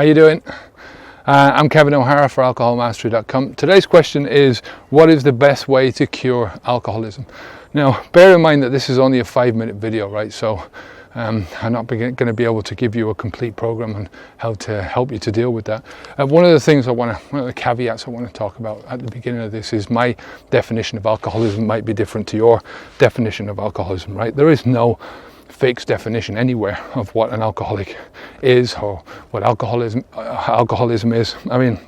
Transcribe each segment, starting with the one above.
How you doing? I'm Kevin O'Hara for alcoholmastery.com. Today's question is, what is the best way to cure alcoholism? Now, bear in mind that this is only a 5-minute video, right? So I'm not going to be able to give you a complete program on how to help you to deal with that. One of the caveats I want to talk about at the beginning of this is my definition of alcoholism might be different to your definition of alcoholism, right? There is no fixed definition anywhere of what an alcoholic is or what alcoholism is. I mean,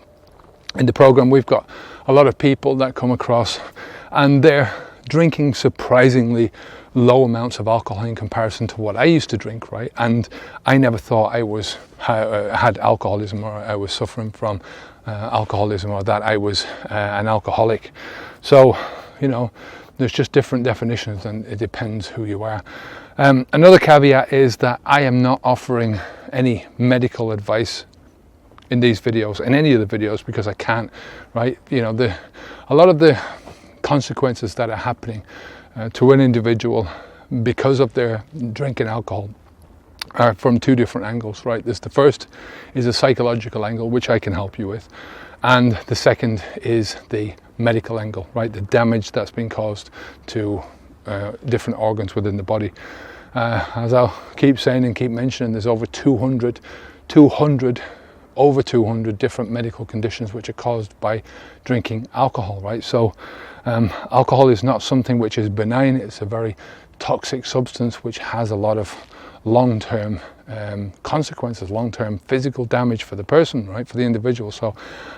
in the program we've got a lot of people that come across and they're drinking surprisingly low amounts of alcohol in comparison to what I used to drink, right? And I never thought I had alcoholism, or I was suffering from alcoholism, or that I was an alcoholic. So, you know, there's just different definitions, and it depends who you are. Another caveat is that I am not offering any medical advice in these videos, in any of the videos, because I can't, right? You know, a lot of the consequences that are happening to an individual because of their drinking alcohol are from two different angles, right? The first is a psychological angle, which I can help you with. And the second is the medical angle, right? The damage that's been caused to different organs within the body. As I'll keep saying and keep mentioning, there's over 200 different medical conditions which are caused by drinking alcohol, right? So alcohol is not something which is benign. It's a very toxic substance which has a lot of long-term consequences, long-term physical damage for the person, right, for the individual. So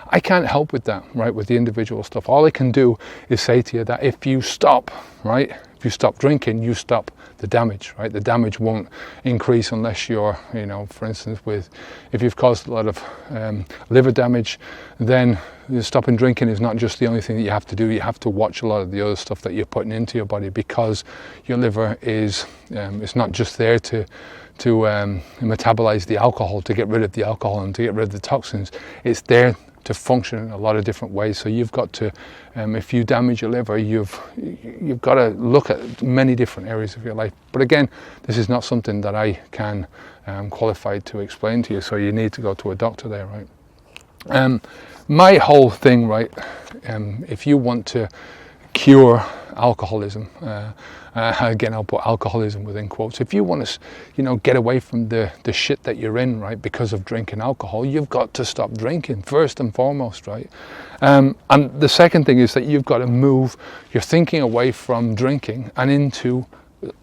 I can't help with that, right, with the individual stuff. All I can do is say to you that if you stop, right, if you stop drinking, you stop the damage, right? The damage won't increase unless you're, you know, for instance, if you've caused a lot of liver damage, then stopping drinking is not just the only thing that you have to do. You have to watch a lot of the other stuff that you're putting into your body, because your liver is it's not just there to metabolize the alcohol, to get rid of the alcohol and to get rid of the toxins. It's there to function in a lot of different ways. So you've got to, if you damage your liver, you've got to look at many different areas of your life. But again, this is not something that I can qualify to explain to you. So you need to go to a doctor there, right? My whole thing, right? If you want to cure alcoholism, again, I'll put alcoholism within quotes. If you want to, you know, get away from the shit that you're in, right, because of drinking alcohol, you've got to stop drinking first and foremost, right? And the second thing is that you've got to move your thinking away from drinking and into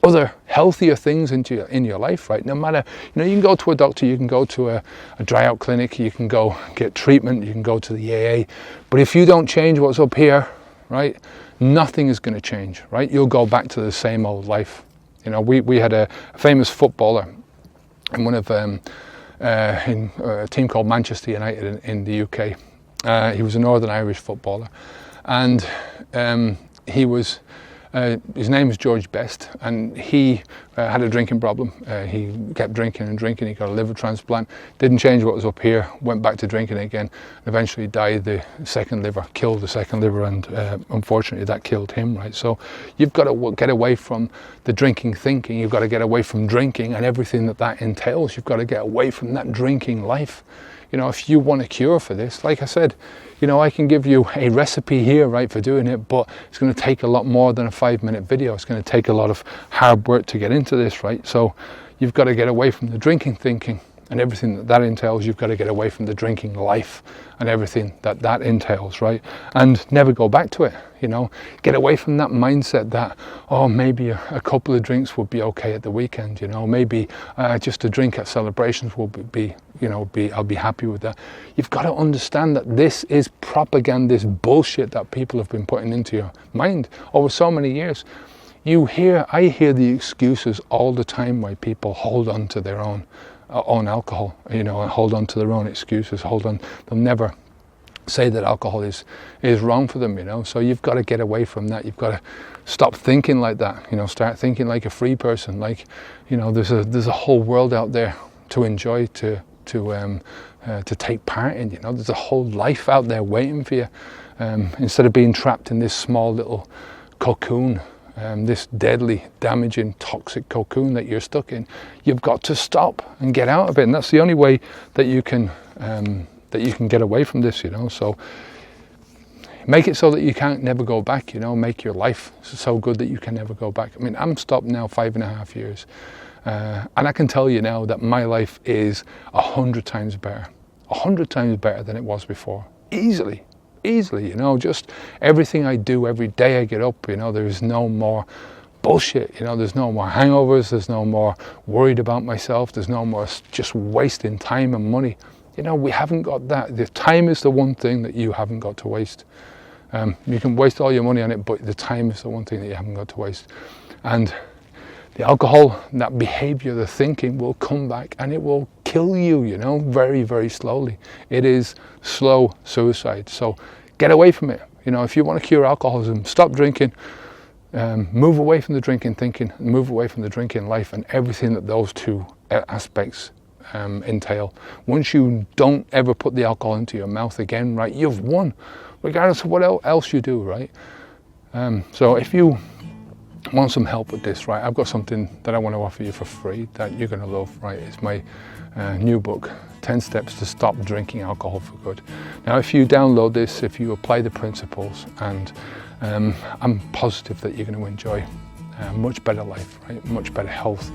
other healthier things in your life, right? No matter, you know, you can go to a doctor, you can go to a dry out clinic, you can go get treatment, you can go to the AA, but if you don't change what's up here, right, nothing is going to change, right? You'll go back to the same old life. You know, we had a famous footballer in one of in a team called Manchester United in the UK. He was a Northern Irish footballer, and he was. His name is George Best, and he had a drinking problem. He kept drinking and drinking. He got a liver transplant, didn't change what was up here, went back to drinking again, eventually died. The second liver killed the second liver, and unfortunately that killed him, right? So you've got to get away from the drinking thinking. You've got to get away from drinking and everything that entails. You've got to get away from that drinking life. You know, if you want a cure for this, like I said, you know, I can give you a recipe here, right, for doing it, but it's going to take a lot more than a 5-minute video. It's going to take a lot of hard work to get into this, right? So you've got to get away from the drinking thinking and everything that entails. You've got to get away from the drinking life and everything that entails, right? And never go back to it, you know. Get away from that mindset that, oh, maybe a couple of drinks would be okay at the weekend, you know. Maybe just a drink at celebrations will be, you know, I'll be happy with that. You've got to understand that this is propaganda, this bullshit that people have been putting into your mind over so many years. I hear the excuses all the time why people hold on to their own alcohol, you know, and hold on to their own excuses, they'll never say that alcohol is wrong for them, you know. So you've got to get away from that. You've got to stop thinking like that, you know, start thinking like a free person, like, you know, there's a whole world out there to enjoy, to take part in, you know. There's a whole life out there waiting for you, instead of being trapped in this small little cocoon this deadly, damaging, toxic cocoon that you're stuck in. You've got to stop and get out of it, and that's the only way that you can get away from this, you know. So make it so that you can't never go back, you know. Make your life so good that you can never go back. I mean, I'm stopped now 5.5 years, and I can tell you now that my life is 100 times better, 100 times better than it was before, easily, you know. Just everything I do every day I get up, you know, there's no more bullshit, you know, there's no more hangovers, there's no more worried about myself, there's no more just wasting time and money. You know, we haven't got that. The time is the one thing that you haven't got to waste. You can waste all your money on it, but the time is the one thing that you haven't got to waste. And the alcohol, that behavior, the thinking will come back and it will kill you, you know, very, very slowly. It is slow suicide. So get away from it. You know, if you want to cure alcoholism, stop drinking, move away from the drinking thinking, move away from the drinking life and everything that those two aspects entail. Once you don't ever put the alcohol into your mouth again, right, you've won, regardless of what else you do, right? So if you want some help with this, right, I've got something that I want to offer you for free that you're going to love, right? It's my new book, 10 Steps to Stop Drinking Alcohol for Good. Now, if you download this, if you apply the principles, and I'm positive that you're going to enjoy a much better life, right? Much better health,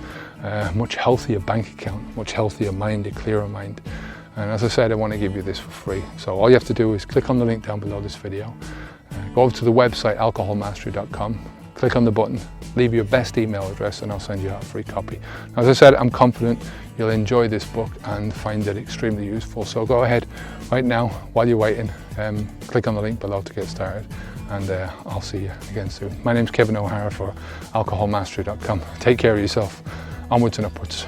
much healthier bank account, much healthier mind, a clearer mind. And as I said, I want to give you this for free. So all you have to do is click on the link down below this video, go over to the website alcoholmastery.com, click on the button, leave your best email address, and I'll send you out a free copy. As I said, I'm confident you'll enjoy this book and find it extremely useful. So go ahead right now, while you're waiting, click on the link below to get started, and I'll see you again soon. My name's Kevin O'Hara for alcoholmastery.com. Take care of yourself. Onwards and upwards.